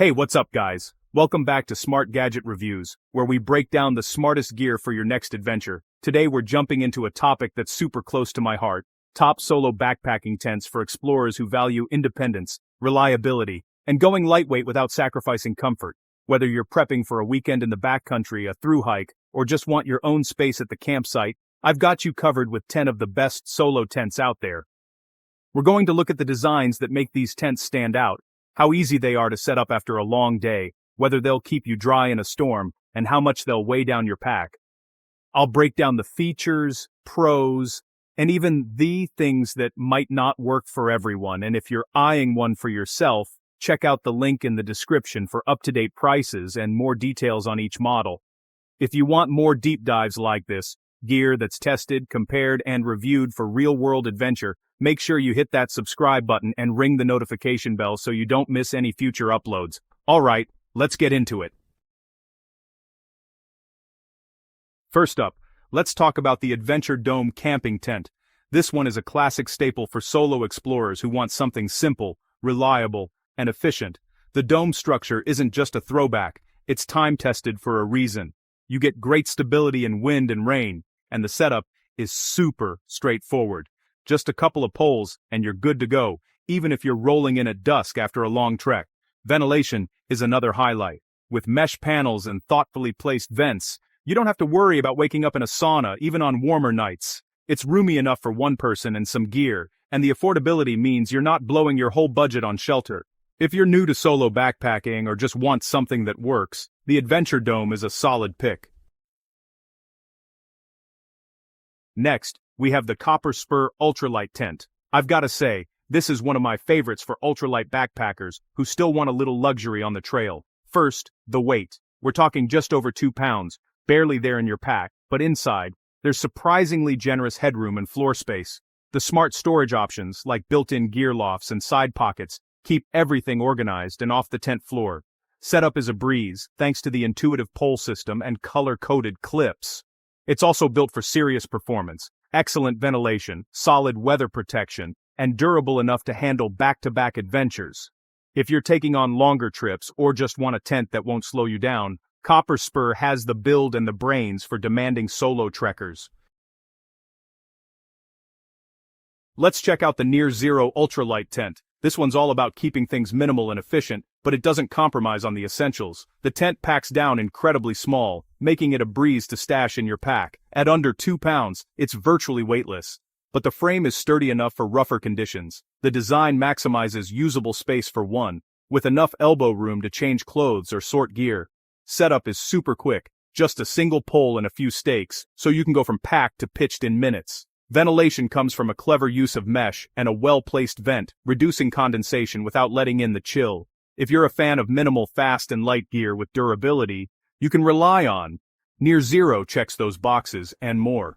Hey, what's up guys? Welcome back to Smart Gadget Reviews, where we break down the smartest gear for your next adventure. Today we're jumping into a topic that's super close to my heart: top solo backpacking tents for explorers who value independence, reliability, and going lightweight without sacrificing comfort. Whether you're prepping for a weekend in the backcountry, a thru hike, or just want your own space at the campsite, I've got you covered with 10 of the best solo tents out there. We're going to look at the designs that make these tents stand out, how easy they are to set up after a long day, whether they'll keep you dry in a storm, and how much they'll weigh down your pack. I'll break down the features, pros, and even the things that might not work for everyone. And if you're eyeing one for yourself, check out the link in the description for up-to-date prices and more details on each model. If you want more deep dives like this, gear that's tested, compared, and reviewed for real-world adventure, make sure you hit that subscribe button and ring the notification bell so you don't miss any future uploads. Alright, let's get into it. First up, let's talk about the Adventure Dome camping tent. This one is a classic staple for solo explorers who want something simple, reliable, and efficient. The dome structure isn't just a throwback, it's time-tested for a reason. You get great stability in wind and rain, and the setup is super straightforward. Just a couple of poles, and you're good to go, even if you're rolling in at dusk after a long trek. Ventilation is another highlight. With mesh panels and thoughtfully placed vents, you don't have to worry about waking up in a sauna even on warmer nights. It's roomy enough for one person and some gear, and the affordability means you're not blowing your whole budget on shelter. If you're new to solo backpacking or just want something that works, the Adventure Dome is a solid pick. Next, we have the Spur Ultralight Tent. I've got to say, this is one of my favorites for ultralight backpackers who still want a little luxury on the trail. First, the weight. We're talking just over 2 pounds, barely there in your pack, but inside, there's surprisingly generous headroom and floor space. The smart storage options, like built-in gear lofts and side pockets, keep everything organized and off the tent floor. Setup is a breeze, thanks to the intuitive pole system and color-coded clips. It's also built for serious performance, excellent ventilation, solid weather protection, and durable enough to handle back-to-back adventures. If you're taking on longer trips or just want a tent that won't slow you down, Spur has the build and the brains for demanding solo trekkers. Let's check out the Near Zero Ultralight Tent. This one's all about keeping things minimal and efficient, but it doesn't compromise on the essentials. The tent packs down incredibly small, making it a breeze to stash in your pack. At under 2 pounds, it's virtually weightless. But the frame is sturdy enough for rougher conditions. The design maximizes usable space for one, with enough elbow room to change clothes or sort gear. Setup is super quick, just a single pole and a few stakes, so you can go from packed to pitched in minutes. Ventilation comes from a clever use of mesh and a well-placed vent, reducing condensation without letting in the chill. If you're a fan of minimal fast and light gear with durability, you can rely on Near Zero checks those boxes and more.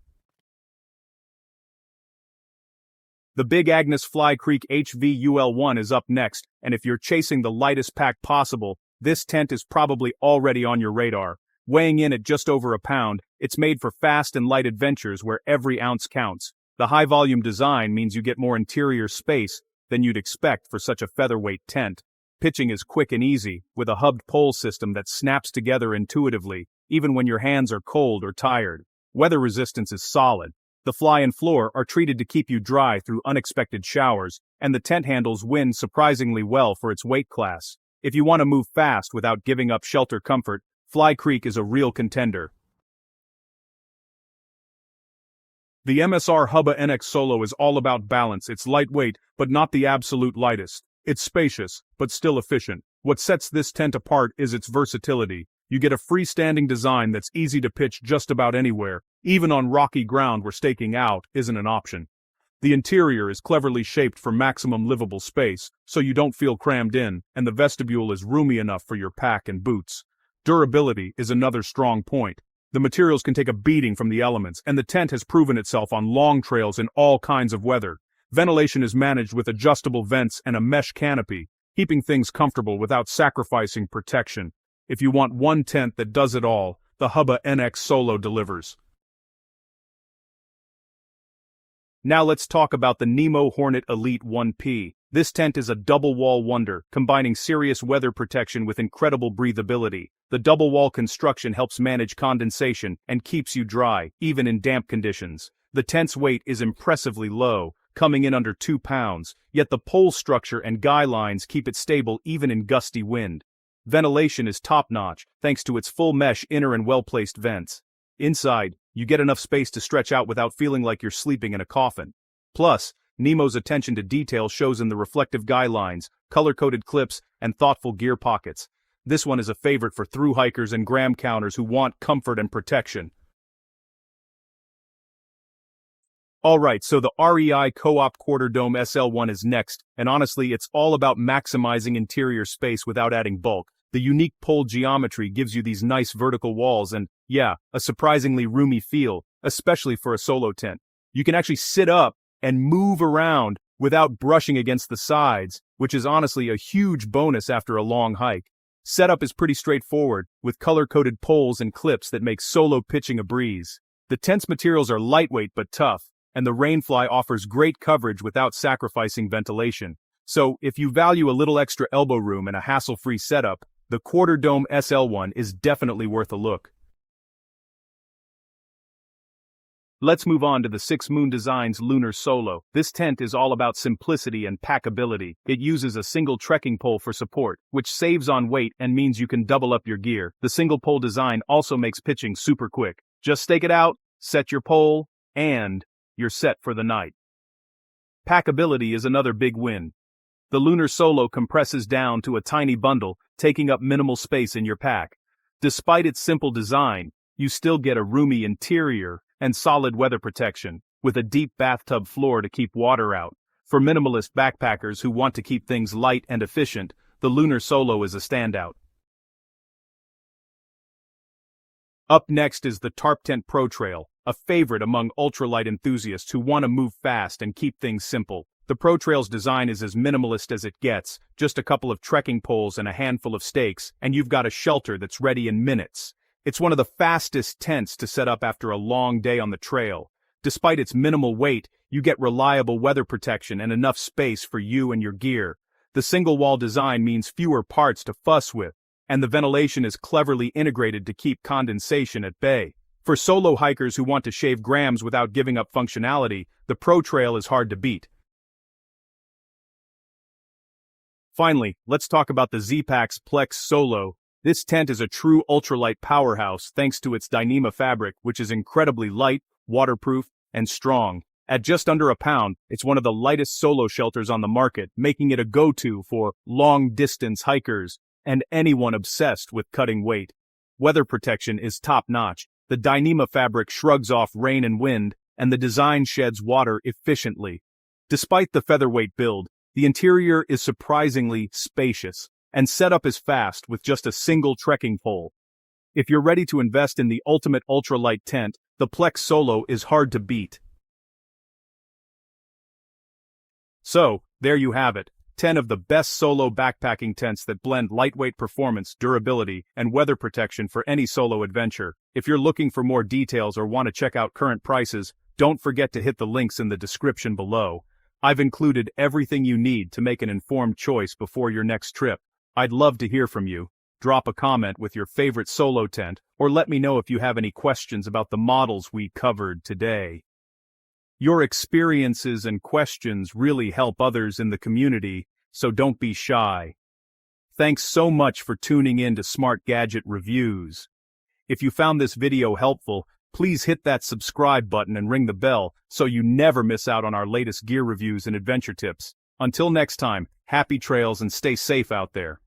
The big Agnes Fly Creek HVUL1 is up next, and if you're chasing the lightest pack possible, this tent is probably already on your radar. Weighing in at just over a pound, it's made for fast and light adventures where every ounce counts. The high-volume design means you get more interior space than you'd expect for such a featherweight tent. Pitching is quick and easy, with a hubbed pole system that snaps together intuitively, even when your hands are cold or tired. Weather resistance is solid. The fly and floor are treated to keep you dry through unexpected showers, and the tent handles wind surprisingly well for its weight class. If you want to move fast without giving up shelter comfort, Fly Creek is a real contender. The MSR Hubba NX Solo is all about balance. It's lightweight, but not the absolute lightest. It's spacious, but still efficient. What sets this tent apart is its versatility. You get a freestanding design that's easy to pitch just about anywhere, even on rocky ground where staking out isn't an option. The interior is cleverly shaped for maximum livable space, so you don't feel crammed in, and the vestibule is roomy enough for your pack and boots. Durability is another strong point. The materials can take a beating from the elements, and the tent has proven itself on long trails in all kinds of weather. Ventilation is managed with adjustable vents and a mesh canopy, keeping things comfortable without sacrificing protection. If you want one tent that does it all, the Hubba NX Solo delivers. Now let's talk about the Nemo Hornet Elite 1P. This tent is a double-wall wonder, combining serious weather protection with incredible breathability. The double-wall construction helps manage condensation and keeps you dry, even in damp conditions. The tent's weight is impressively low, coming in under 2 pounds, yet the pole structure and guy lines keep it stable even in gusty wind. Ventilation is top-notch, thanks to its full mesh inner and well-placed vents. Inside, you get enough space to stretch out without feeling like you're sleeping in a coffin. Plus, Nemo's attention to detail shows in the reflective guy lines, color-coded clips, and thoughtful gear pockets. This one is a favorite for thru-hikers and gram counters who want comfort and protection. Alright, so the REI Co-op Quarter Dome SL1 is next, and honestly it's all about maximizing interior space without adding bulk. The unique pole geometry gives you these nice vertical walls and, yeah, a surprisingly roomy feel, especially for a solo tent. You can actually sit up and move around without brushing against the sides, which is honestly a huge bonus after a long hike. Setup is pretty straightforward, with color-coded poles and clips that make solo pitching a breeze. The tent's materials are lightweight but tough, and the rainfly offers great coverage without sacrificing ventilation. So, if you value a little extra elbow room and a hassle-free setup, the Quarter Dome SL1 is definitely worth a look. Let's move on to the 6 Moon Designs Lunar Solo. This tent is all about simplicity and packability. It uses a single trekking pole for support, which saves on weight and means you can double up your gear. The single pole design also makes pitching super quick. Just stake it out, set your pole, and you're set for the night. Packability is another big win. The Lunar Solo compresses down to a tiny bundle, taking up minimal space in your pack. Despite its simple design, you still get a roomy interior and solid weather protection, with a deep bathtub floor to keep water out. For minimalist backpackers who want to keep things light and efficient, the Lunar Solo is a standout. Up next is the Tarptent ProTrail, a favorite among ultralight enthusiasts who want to move fast and keep things simple. The ProTrail's design is as minimalist as it gets, just a couple of trekking poles and a handful of stakes, and you've got a shelter that's ready in minutes. It's one of the fastest tents to set up after a long day on the trail. Despite its minimal weight, you get reliable weather protection and enough space for you and your gear. The single-wall design means fewer parts to fuss with, and the ventilation is cleverly integrated to keep condensation at bay. For solo hikers who want to shave grams without giving up functionality, the ProTrail is hard to beat. Finally, let's talk about the Zpacks Plex Solo. This tent is a true ultralight powerhouse thanks to its Dyneema fabric, which is incredibly light, waterproof, and strong. At just under a pound, it's one of the lightest solo shelters on the market, making it a go-to for long-distance hikers and anyone obsessed with cutting weight. Weather protection is top-notch. The Dyneema fabric shrugs off rain and wind, and the design sheds water efficiently. Despite the featherweight build, the interior is surprisingly spacious, and setup is fast with just a single trekking pole. If you're ready to invest in the ultimate ultralight tent, the Plex Solo is hard to beat. So, there you have it, 10 of the best solo backpacking tents that blend lightweight performance, durability, and weather protection for any solo adventure. If you're looking for more details or want to check out current prices, don't forget to hit the links in the description below. I've included everything you need to make an informed choice before your next trip. I'd love to hear from you. Drop a comment with your favorite solo tent, or let me know if you have any questions about the models we covered today. Your experiences and questions really help others in the community, so don't be shy. Thanks so much for tuning in to Smart Gadget Reviews. If you found this video helpful, please hit that subscribe button and ring the bell so you never miss out on our latest gear reviews and adventure tips. Until next time, happy trails and stay safe out there.